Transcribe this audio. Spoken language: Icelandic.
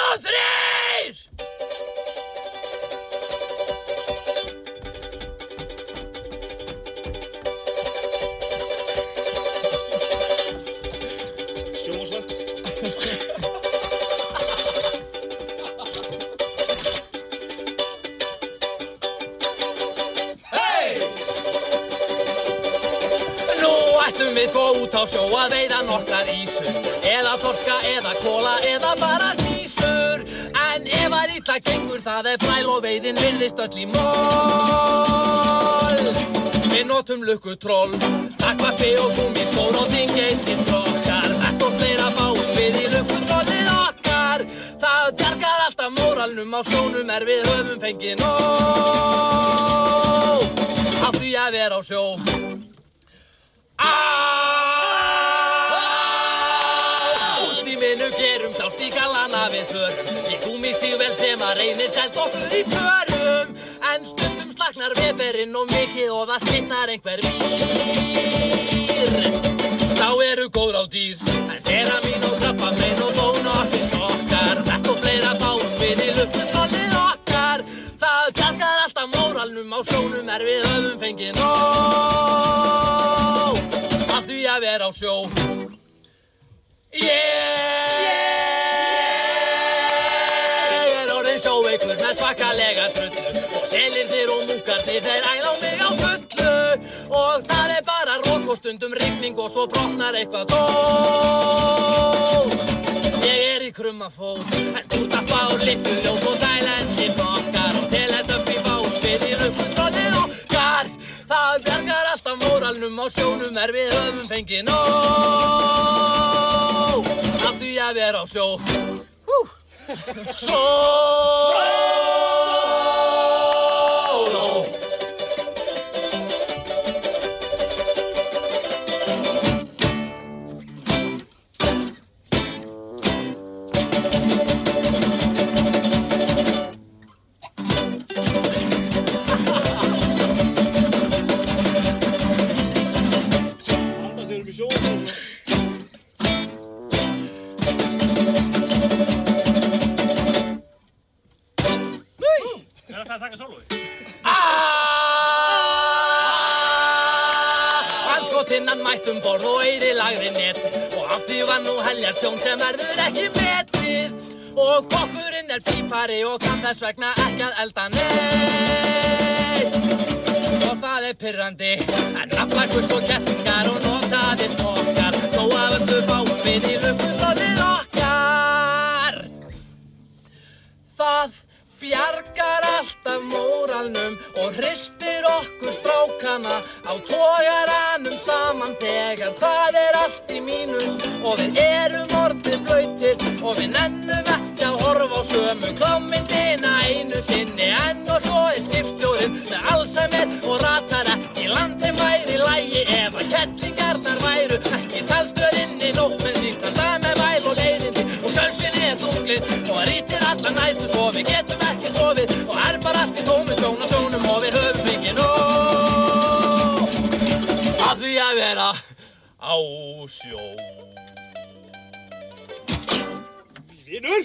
og þrír! Sjónvarpsvakt. Ætlum við sko út á sjó að veiða nokkrar ísur eða þorska, eða kola, eða bara dísur. En ef að illa gengur það fræl og veiðin virðist öll í moll. Við notum lukkutroll, akvafi og gúmmískór og þingeyskistrókar. Þetta og fleira fáum við í lukkutrollið okkar. Það bjargar alltaf móralnum á sjónum við höfum fengið nóg af því að vera á sjó. Útsýminu gerum klárt í galana við förum í gúmmístígvél sem að reynir selt okkur í förum. En stundum slaknar veðberinn og mikið og það slitnar einhver vír. Þá eru góð ráð dýr, amfetamín og krabbamein og bónokkur stokkar. Þetta og fleira fáum við í lukkutrollið okkar. Það bjargar alltaf móralnum á sjónum við höfum fengið nóg af því að vera á sjó. Ég orðinn sjóveikur með svakalega drullu og selirnir og múkarnir þeir æla á mig á fullu. Og það bara rok og stundum rigning og svo brotnar eitthvað þó. Ég í krummafót, en út að fá litlu ljós og þælenski bokkar og telend upp í fáum við í lukkutrollið okkar. Það bjargar alltaf móralnum á sjónum við höfum fengið nóg af því að vera á sjó. Sóló. Andskotinnan mætt borð og eyðilagði net og af því var nú heljar tjón sem verður ekki metið. Og kokkurinn pípari og kann þess vegna ekki að elda neitt. Og það pirrandi, en nafnlakusk og kettlingar og notaði smokkar. Þó að öllu fáum við í lukkutrollið okkar. Það bjargar alltaf móralnum og hristir okkur strákana á togaranum saman þegar það allt í mínus og við erum orðið blautir og við nennum ekki að horfa á sömu klámyndina einu sinni enn. Og svo skipstjórinn með Alzheimer og ratar ekki land sem væri í lagi ef að kettlingarnar væru ekki talstöðinni nótt með líktan það með væl og leiðindi og kjölsin þunglið og rítir allan nætur svo við getum ekki sofið og bara allt í tómu sjón og sjónum og við höfum fengið nóg af því að vera á sjó. Vinur!